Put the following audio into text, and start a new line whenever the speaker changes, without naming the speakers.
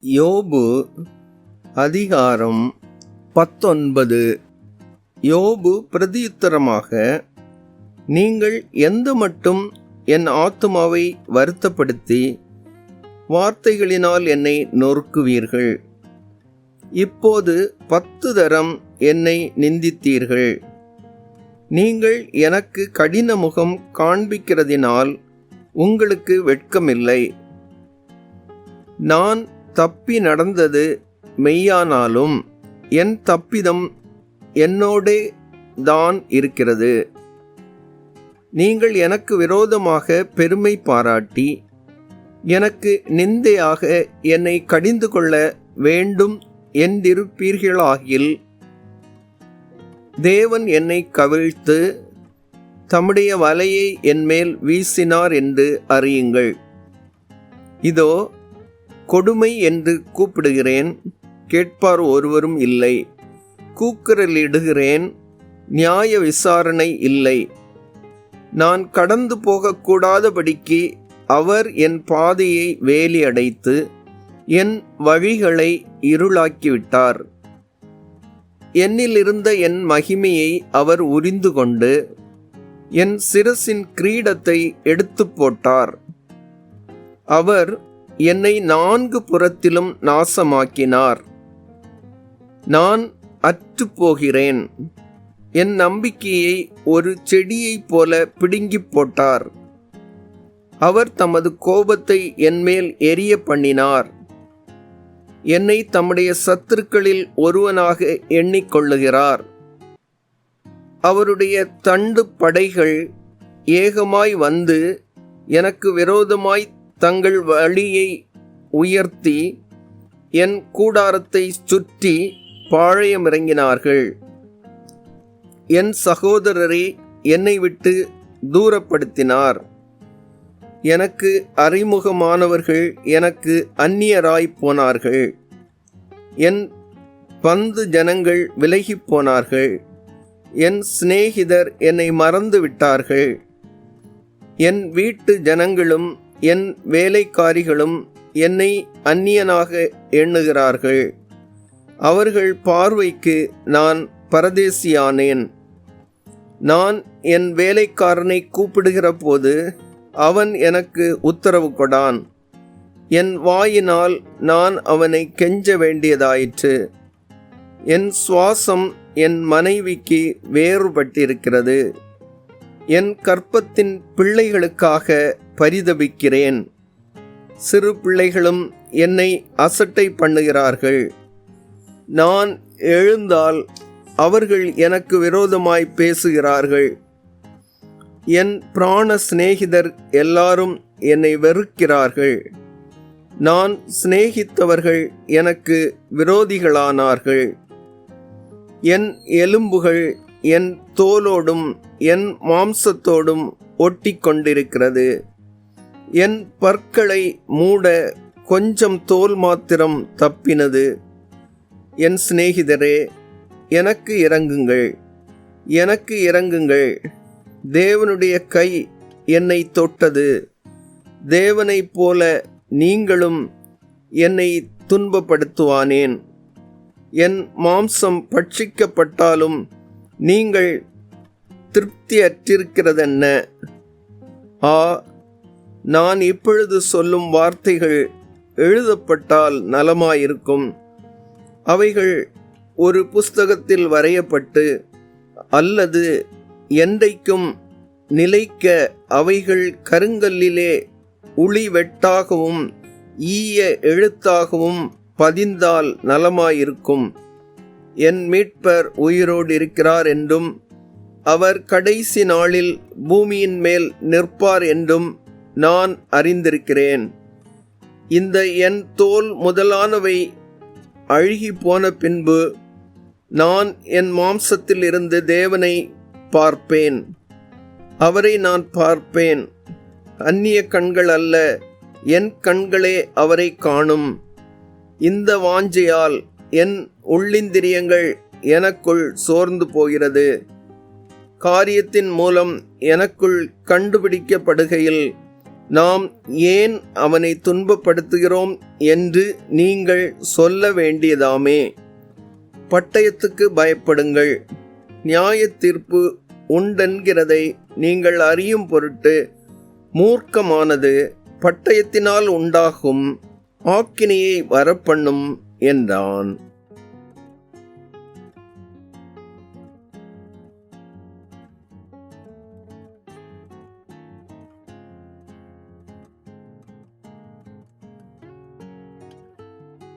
யோபு அதிகாரம் 19. யோபு பிரதியுத்தரமாக, நீங்கள் எந்த மட்டும் என் ஆத்துமாவை வருத்தப்படுத்தி வார்த்தைகளினால் என்னை நொறுக்குவீர்கள்? இப்போது 10 தரம் என்னை நிந்தித்தீர்கள். நீங்கள் எனக்கு கடின முகம் காண்பிக்கிறதினால் உங்களுக்கு வெட்கமில்லை. நான் தப்பி நடந்தது மெய்யானாலும் என் தப்பிதம் என்னோடே தான் இருக்கிறது. நீங்கள் எனக்கு விரோதமாக பெருமை பாராட்டி எனக்கு நிந்தையாக என்னை கடிந்து கொள்ள வேண்டும் என்றிருப்பீர்களாகில், தேவன் என்னை கவிழ்த்து தம்முடைய வலையை என்மேல் வீசினார் என்று அறியுங்கள். இதோ கொடுமை என்று கூப்பிடுகிறேன், கேட்பார் ஒருவரும் இல்லை. கூக்குரலிடுகிறேன், நியாய விசாரணை இல்லை. நான் கடந்து போகக்கூடாதபடிக்கு அவர் என் பாதையை வேலி அடைத்து என் வழிகளை இருளாக்கிவிட்டார். என்னிலிருந்த என் மகிமையை அவர் உரிந்து கொண்டு என் சிரசின் கிரீடத்தை எடுத்து போட்டார். அவர் என்னை 4 புறத்திலும் நாசமாக்கினார். நான் அற்றுப்போகிறேன். என் நம்பிக்கையை ஒரு செடியைப் போல பிடுங்கிப் போட்டார். அவர் தமது கோபத்தை என்மேல் எரிய பண்ணினார். என்னை தம்முடைய சத்துருக்களில் ஒருவனாக எண்ணிக்கொள்ளுகிறார். அவருடைய தண்டு படைகள் ஏகமாய் வந்து எனக்கு விரோதமாய் தங்கள் வழியை உயர்த்தி என் கூடாரத்தை சுற்றி பாளையமிறங்கினார்கள். என் சகோதரரை என்னை விட்டு தூரப்படுத்தினார். எனக்கு அறிமுகமானவர்கள் எனக்கு அந்நியராய் போனார்கள். என் பந்து ஜனங்கள் விலகிப் போனார்கள். என் சிநேகிதர் என்னை மறந்து விட்டார்கள். என் வீட்டு ஜனங்களும் என் வேலைக்காரிகளும் என்னை அந்நியனாக எண்ணுகிறார்கள். அவர்கள் பார்வைக்கு நான் பரதேசியானேன். நான் என் வேலைக்காரனை கூப்பிடுகிற போது அவன் எனக்கு உத்தரவு கொடான். என் வாயினால் நான் அவனை கெஞ்ச வேண்டியதாயிற்று. என் சுவாசம் என் மனைவிக்கு வேறுபட்டிருக்கிறது. என் கற்பத்தின் பிள்ளைகளுக்காக பரிதபிக்கிறேன். சிறு பிள்ளைகளும் என்னை அசட்டை பண்ணுகிறார்கள். நான் எழுந்தால் அவர்கள் எனக்கு விரோதமாய் பேசுகிறார்கள். என் பிராண சிநேகிதர் எல்லாரும் என்னை வெறுக்கிறார்கள். நான் சிநேகித்தவர்கள் எனக்கு விரோதிகளானார்கள். என் எலும்புகள் என் தோலோடும் என் மாம்சத்தோடும் ஒட்டி கொண்டிருக்கிறது. என் பற்களை மூட கொஞ்சம் தோல் மாத்திரம் தப்பினது. என் சிநேகிதரே, எனக்கு இரங்குங்கள், எனக்கு இரங்குங்கள். தேவனுடைய கை என்னை தொட்டது. தேவனைப் போல நீங்களும் என்னை துன்பப்படுத்துவானேன்? என் மாம்சம் பட்சிக்கப்பட்டாலும் நீங்கள் திருப்தியற்றிருக்கிறதென்ன? ஆ, நான் இப்பொழுது சொல்லும் வார்த்தைகள் எழுதப்பட்டால் நலமாயிருக்கும். அவைகள் ஒரு புஸ்தகத்தில் வரையப்பட்டு அல்லது என்றைக்கும் நிலைக்க அவைகள் கருங்கல்லிலே உளி வெட்டாகவும் ஈய எழுத்தாகவும் பதிந்தால் நலமாயிருக்கும். என் மீட்பர் உயிரோடு இருக்கிறார் என்றும் அவர் கடைசி நாளில் பூமியின் மேல் நிற்பார் என்றும் நான் அறிந்திருக்கிறேன். இந்த என் தோல் முதலானவை அழுகி போன பின்பு நான் என் மாம்சத்தில் இருந்து தேவனை பார்ப்பேன். அவரை நான் பார்ப்பேன். அந்நிய கண்கள் அல்ல, என் கண்களே அவரை காணும். இந்த வாஞ்சையால் என் உள்ளிந்திரியங்கள் எனக்குள் சோர்ந்து போகிறது. காரியத்தின் மூலம் எனக்குள் கண்டுபிடிக்கப்படுகையில் நாம் ஏன் அவனை துன்பப்படுத்துகிறோம் என்று நீங்கள் சொல்ல வேண்டியதாமே. பட்டயத்துக்கு பயப்படுங்கள், நியாய தீர்ப்பு உண்டென்கிறதை நீங்கள் அறியும் பொருட்டு மூர்க்கமானது பட்டயத்தினால் உண்டாகும் ஆக்கினையை வரப்பண்ணும் என்றான்.